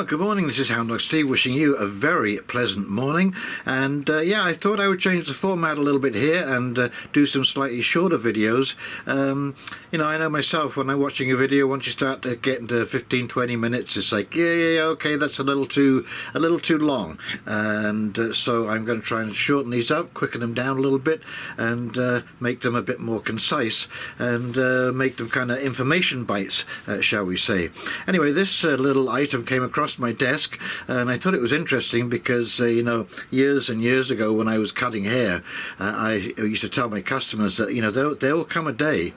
Well, good morning, this is Houndog Steve wishing you a very pleasant morning, and I thought I would change the format a little bit here and do some slightly shorter videos. I know myself, when I'm watching a video, once you start to get into 15-20 minutes, it's like, okay, that's a little too long, and so I'm going to try and shorten these up, quicken them down a little bit, and make them a bit more concise, and make them kind of information bites, shall we say. Anyway, this little item came across my desk, and I thought it was interesting because years and years ago when I was cutting hair, I used to tell my customers that there will come a day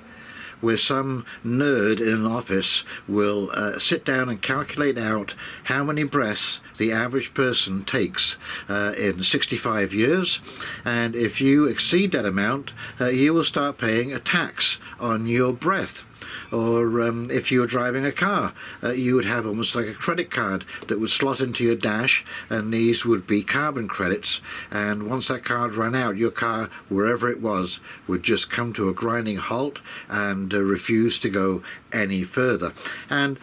where some nerd in an office will sit down and calculate out how many breaths the average person takes in 65 years, and if you exceed that amount, you will start paying a tax on your breath. Or if you were driving a car, you would have almost like a credit card that would slot into your dash, and these would be carbon credits, and once that card ran out, your car, wherever it was, would just come to a grinding halt and refuse to go any further. And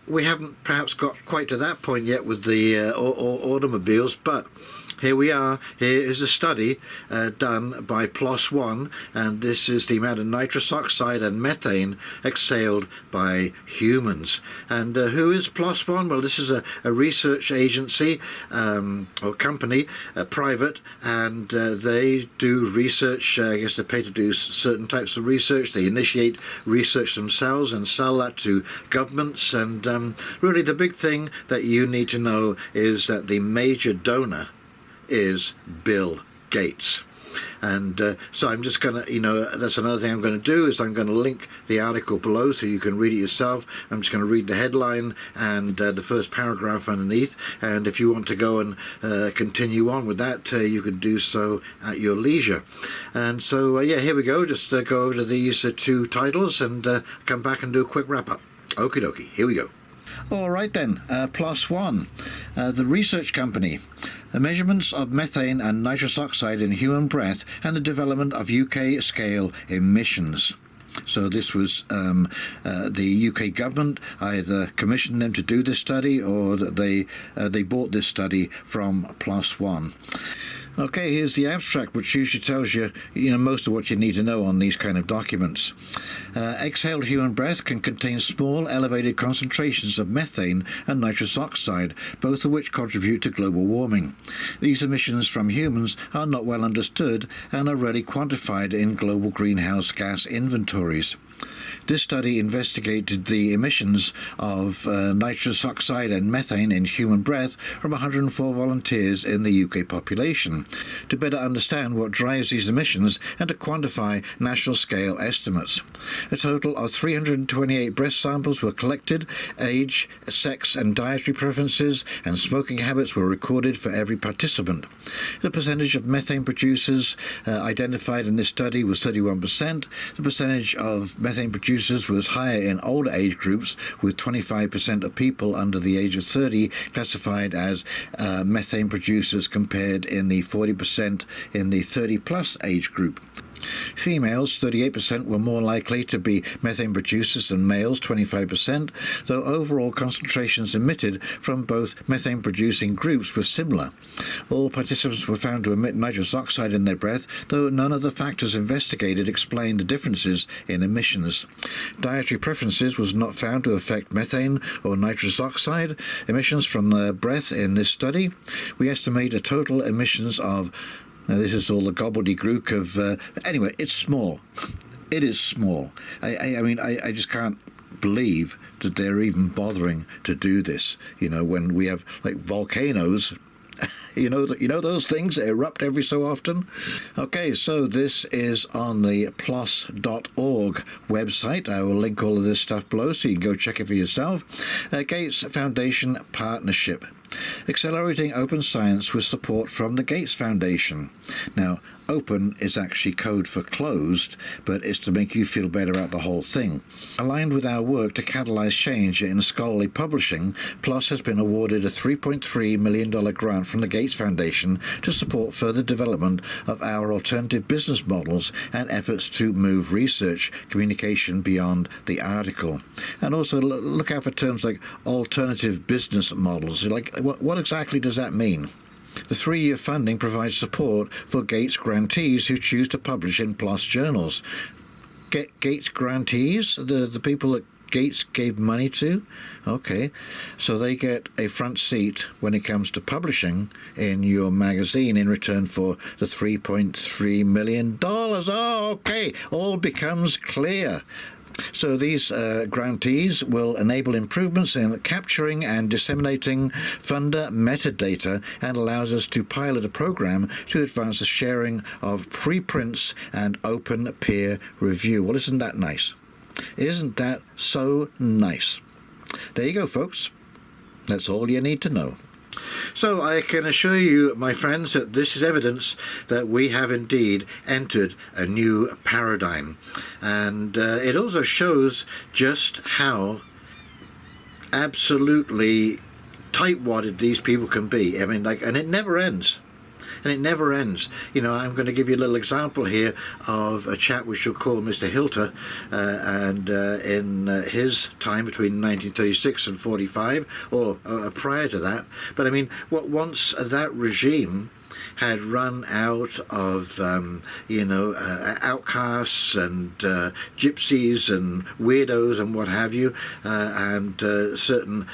we haven't perhaps got quite to that point yet with the automobiles, but here we are. Here is a study done by Wouldn, and this is the amount of nitrous oxide and methane exhaled by humans. And who is Wouldn? Well, this is a research agency or company, private, and they do research. I guess they're paid to do certain types of research. They initiate research themselves and sell that to governments. And really the big thing that you need to know is that the major donor is Bill Gates. And so I'm just going to, that's another thing I'm going to do, is I'm going to link the article below so you can read it yourself. I'm just going to read the headline and the first paragraph underneath, and if you want to go and continue on with that, you can do so at your leisure. And so here we go. Just go over to these two titles and come back and do a quick wrap up. Okie dokie, here we go. All right then, Wouldn, the research company. The measurements of methane and nitrous oxide in human breath and the development of UK-scale emissions. So this was the UK government either commissioned them to do this study, or that they bought this study from Wouldn. Okay, here's the abstract, which usually tells you, most of what you need to know on these kind of documents. Exhaled human breath can contain small, elevated concentrations of methane and nitrous oxide, both of which contribute to global warming. These emissions from humans are not well understood and are rarely quantified in global greenhouse gas inventories. This study investigated the emissions of nitrous oxide and methane in human breath from 104 volunteers in the UK population, to better understand what drives these emissions and to quantify national scale estimates. A total of 328 breath samples were collected. Age, sex and dietary preferences and smoking habits were recorded for every participant. The percentage of methane producers identified in this study was 31%. The percentage of methane producers was higher in older age groups, with 25% of people under the age of 30 classified as methane producers, compared in the 40% in the 30-plus age group. Females, 38%, were more likely to be methane producers than males, 25%, though overall concentrations emitted from both methane-producing groups were similar. All participants were found to emit nitrous oxide in their breath, though none of the factors investigated explained the differences in emissions. Dietary preferences was not found to affect methane or nitrous oxide emissions from the breath in this study. We estimate a total emissions of, now this is all the gobbledygook of, anyway, it's small. It is small. I just can't believe that they're even bothering to do this, when we have, like, volcanoes, those things that erupt every so often. Okay, so this is on the plos.org website. I will link all of this stuff below so you can go check it for yourself. Gates Foundation Partnership. Accelerating open science with support from the Gates Foundation. Now, open is actually code for closed, but it's to make you feel better about the whole thing. Aligned with our work to catalyze change in scholarly publishing, PLOS has been awarded a $3.3 million grant from the Gates Foundation to support further development of our alternative business models and efforts to move research communication beyond the article. And also look out for terms like alternative business models. Like, what exactly does that mean? The 3-year funding provides support for Gates grantees who choose to publish in PLOS journals. Gates grantees, the people that Gates gave money to? Okay, so they get a front seat when it comes to publishing in your magazine in return for the $3.3 million. Oh, okay, all becomes clear. So these grantees will enable improvements in capturing and disseminating funder metadata and allows us to pilot a program to advance the sharing of preprints and open peer review. Well, isn't that nice? Isn't that so nice? There you go, folks. That's all you need to know. So I can assure you, my friends, that this is evidence that we have indeed entered a new paradigm. And it also shows just how absolutely tight-wadded these people can be. I mean, and it never ends. And it never ends. You know, I'm going to give you a little example here of a chap we shall call Mr. Hilter, and in his time between 1936 and 45, or prior to that. But I mean, once that regime had run out of, outcasts and gypsies and weirdos and what have you, and certain,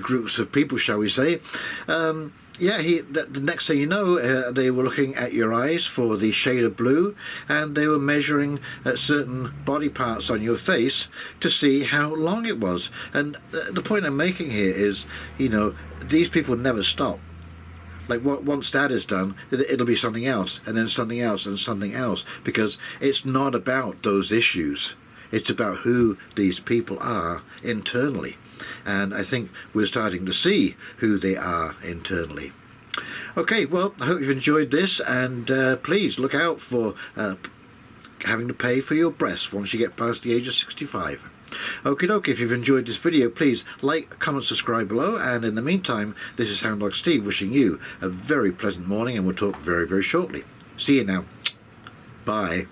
groups of people, shall we say, the next thing you know, they were looking at your eyes for the shade of blue, and they were measuring certain body parts on your face to see how long it was. And the point I'm making here is, these people never stop. Like, once that is done, it'll be something else, and then something else, and something else, because it's not about those issues. It's about who these people are internally. And I think we're starting to see who they are internally. Okay, well, I hope you've enjoyed this, and please look out for having to pay for your breasts once you get past the age of 65. Okie dokie, if you've enjoyed this video, please like, comment, subscribe below, and in the meantime, this is Houndog Steve wishing you a very pleasant morning, and we'll talk very, very shortly. See you now. Bye.